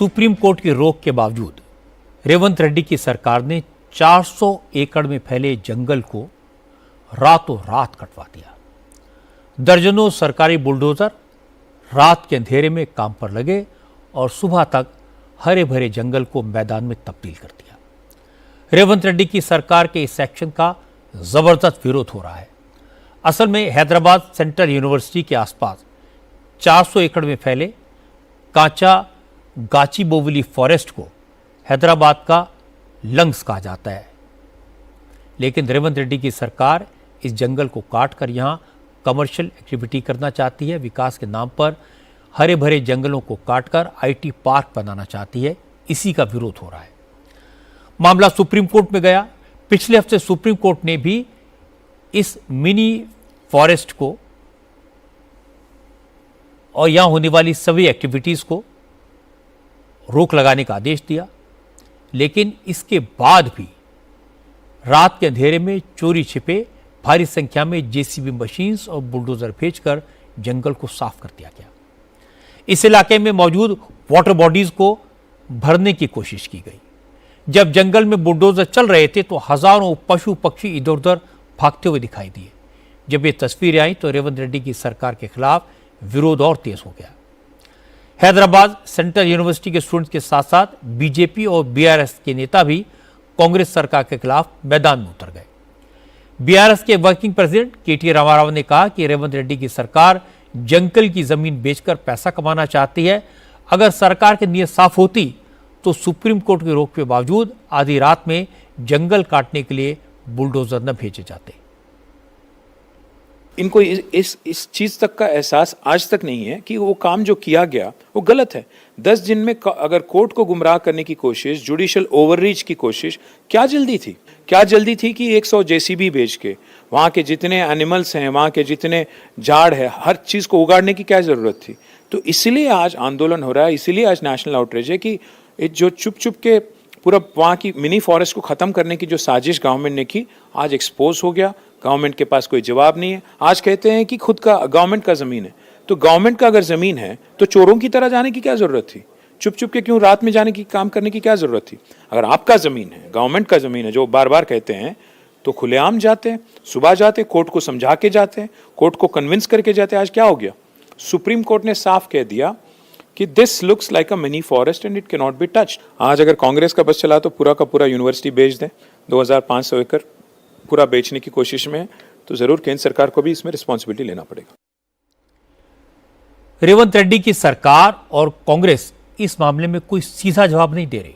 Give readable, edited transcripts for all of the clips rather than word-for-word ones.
Supreme court की रोक के बावजूद रेवंत रेड्डी की सरकार ने 400 एकड़ में फैले जंगल को रातों रात कटवा दिया। दर्जनों सरकारी बुलडोजर रात के अंधेरे में काम पर लगे और सुबह तक हरे भरे जंगल को मैदान में तब्दील कर दिया। रेवंत रेड्डी की सरकार के इस एक्शन का जबरदस्त विरोध हो रहा है। असल में हैदराबाद सेंट्रल यूनिवर्सिटी के आसपास 400 एकड़ में फैले कांचा गाचीबोवली फॉरेस्ट को हैदराबाद का लंग्स कहा जाता है, लेकिन रेवंत रेड्डी की सरकार इस जंगल को काटकर यहां कमर्शियल एक्टिविटी करना चाहती है। विकास के नाम पर हरे भरे जंगलों को काटकर आईटी पार्क बनाना चाहती है। इसी का विरोध हो रहा है। मामला सुप्रीम कोर्ट में गया। पिछले हफ्ते सुप्रीम कोर्ट ने भी इस मिनी फॉरेस्ट को और यहां होने वाली सभी एक्टिविटीज को रोक लगाने का आदेश दिया, लेकिन इसके बाद भी रात के अंधेरे में चोरी छिपे भारी संख्या में जेसीबी मशीन्स और बुलडोजर भेजकर जंगल को साफ कर दिया गया। इस इलाके में मौजूद वाटर बॉडीज को भरने की कोशिश की गई। जब जंगल में बुलडोजर चल रहे थे तो हजारों पशु पक्षी इधर उधर भागते हुए दिखाई दिए। जब ये तस्वीरें आई तो रेवंत रेड्डी की सरकार के खिलाफ विरोध और तेज हो गया। हैदराबाद सेंट्रल यूनिवर्सिटी के स्टूडेंट्स के साथ साथ बीजेपी और बीआरएस के नेता भी कांग्रेस सरकार के खिलाफ मैदान में उतर गए। बीआरएस के वर्किंग प्रेसिडेंट केटी रामाराव ने कहा कि रेवंत रेड्डी की सरकार जंगल की जमीन बेचकर पैसा कमाना चाहती है। अगर सरकार की नीयत साफ होती तो सुप्रीम कोर्ट की रोक के बावजूद आधी रात में जंगल काटने के लिए बुलडोजर न भेजे जाते। इनको इस चीज तक का एहसास आज तक नहीं है कि वो काम जो किया गया वो गलत है। 10 दिन में अगर कोर्ट को गुमराह करने की कोशिश, जुडिशियल ओवररीच की कोशिश, क्या जल्दी थी? क्या जल्दी थी कि 100 जेसीबी भेज के वहां के जितने एनिमल्स हैं, वहां के जितने झाड़ है, हर चीज को उगाड़ने की क्या जरूरत थी? तो इसलिए आज आंदोलन हो रहा है, इसीलिए आज नेशनल आउटरीच है कि जो चुप चुप के पूरा वहां की मिनी फॉरेस्ट को खत्म करने की जो साजिश गवर्नमेंट ने की, आज एक्सपोज हो गया। गवर्नमेंट के पास कोई जवाब नहीं है। आज कहते हैं कि खुद का गवर्नमेंट का जमीन है, तो गवर्नमेंट का अगर जमीन है तो चोरों की तरह जाने की क्या जरूरत थी? चुप चुप के क्यों रात में जाने की, काम करने की क्या जरूरत थी? अगर आपका जमीन है, गवर्नमेंट का जमीन है, जो बार बार कहते हैं, तो खुलेआम जाते हैं, सुबह जाते, कोर्ट को समझा के जाते हैं, कोर्ट को कन्विंस करके जाते हैं। आज क्या हो गया? सुप्रीम कोर्ट ने साफ कह दिया कि this looks like a mini forest and it can not be touched. आज अगर कांग्रेस का बस चला तो पूरा का पूरा यूनिवर्सिटी बेच दें, 2500 एकड़ पूरा बेचने की कोशिश में है, तो जरूर केंद्र सरकार को भी इसमें रिस्पॉन्सिबिलिटी लेना पड़ेगा। रेवंत रेड्डी की सरकार और कांग्रेस इस मामले में कोई सीधा जवाब नहीं दे रही।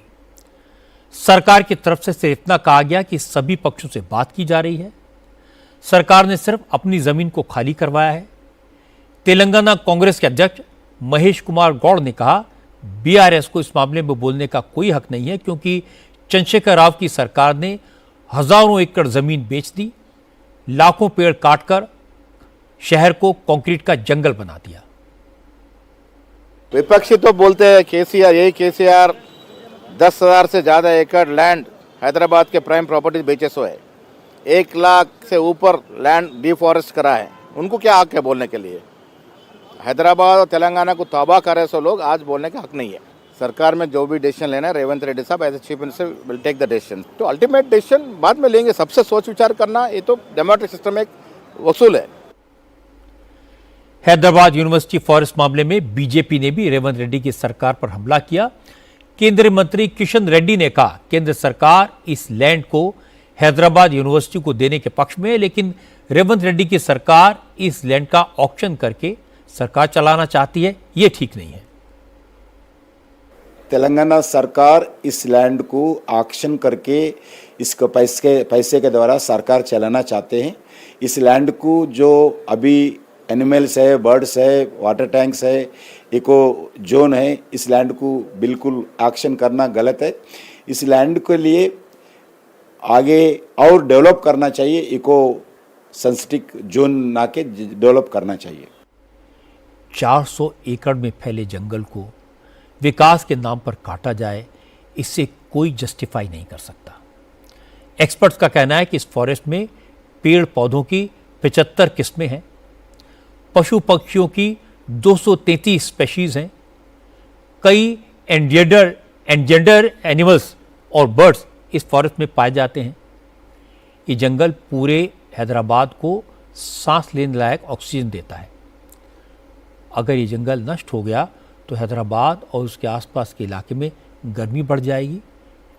सरकार की तरफ से सिर्फ इतना कहा गया कि सभी पक्षों से बात की जा रही है। सरकार ने सिर्फ अपनी जमीन को खाली करवाया है। तेलंगाना कांग्रेस के अध्यक्ष महेश कुमार गौड़ ने कहा, बीआरएस को इस मामले में बोलने का कोई हक नहीं है, क्योंकि चंद्रशेखर राव की सरकार ने हजारों एकड़ जमीन बेच दी, लाखों पेड़ काटकर शहर को कंक्रीट का जंगल बना दिया। विपक्षी तो बोलते हैं केसीआर 10,000 से ज्यादा एकड़ लैंड हैदराबाद के प्राइम प्रॉपर्टीज बेचे सो है, 1 लाख से ऊपर लैंड डिफॉरेस्ट करा है। उनको क्या हक है बोलने के लिए? हैदराबाद और तेलंगाना को तबाह कर रहे सो लोग, आज बोलने का हक नहीं है। सरकार में जो भी डिसीजन लेना है, रेवंत रेड्डी साहब as a chief minister will take the decision. तो अल्टीमेट डिसीजन बाद में लेंगे। सबसे सोच विचार करना, ये तो डेमोक्रेटिक सिस्टम में एक वसूल है। हैदराबाद यूनिवर्सिटी फॉरेस्ट मामले में बीजेपी ने भी रेवंत रेड्डी की सरकार पर हमला किया। केंद्रीय मंत्री किशन रेड्डी ने कहा, केंद्र सरकार इस लैंड को हैदराबाद यूनिवर्सिटी को देने के पक्ष में है, लेकिन रेवंत रेड्डी की सरकार इस लैंड का ऑक्शन करके सरकार चलाना चाहती है। ये ठीक नहीं है। तेलंगाना सरकार इस लैंड को ऑक्शन करके इसको पैसे के द्वारा सरकार चलाना चाहते हैं। इस लैंड को जो अभी एनिमल्स है, बर्ड्स है, वाटर टैंक्स है, इको जोन है, इस लैंड को बिल्कुल ऑक्शन करना गलत है। इस लैंड के लिए आगे और डेवलप करना चाहिए, इको सेंसिटिव जोन ना के डेवलप करना चाहिए। 400 एकड़ में फैले जंगल को विकास के नाम पर काटा जाए, इससे कोई जस्टिफाई नहीं कर सकता। एक्सपर्ट्स का कहना है कि इस फॉरेस्ट में पेड़ पौधों की 75 किस्में हैं, पशु पक्षियों की 233 स्पेशीज हैं, कई एंडेंजर्ड एनिमल्स और बर्ड्स इस फॉरेस्ट में पाए जाते हैं। ये जंगल पूरे हैदराबाद को सांस लेने लायक ऑक्सीजन देता है। अगर ये जंगल नष्ट हो गया तो हैदराबाद और उसके आसपास के इलाके में गर्मी बढ़ जाएगी,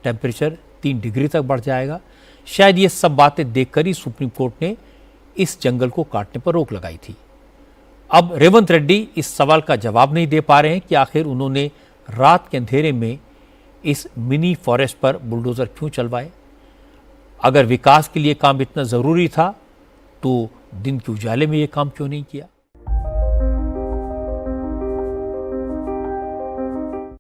टेम्परेचर 3 डिग्री तक बढ़ जाएगा। शायद ये सब बातें देखकर ही सुप्रीम कोर्ट ने इस जंगल को काटने पर रोक लगाई थी। अब रेवंत रेड्डी इस सवाल का जवाब नहीं दे पा रहे हैं कि आखिर उन्होंने रात के अंधेरे में इस मिनी फॉरेस्ट पर बुलडोजर क्यों चलवाए। अगर विकास के लिए काम इतना ज़रूरी था तो दिन के उजाले में ये काम क्यों नहीं किया।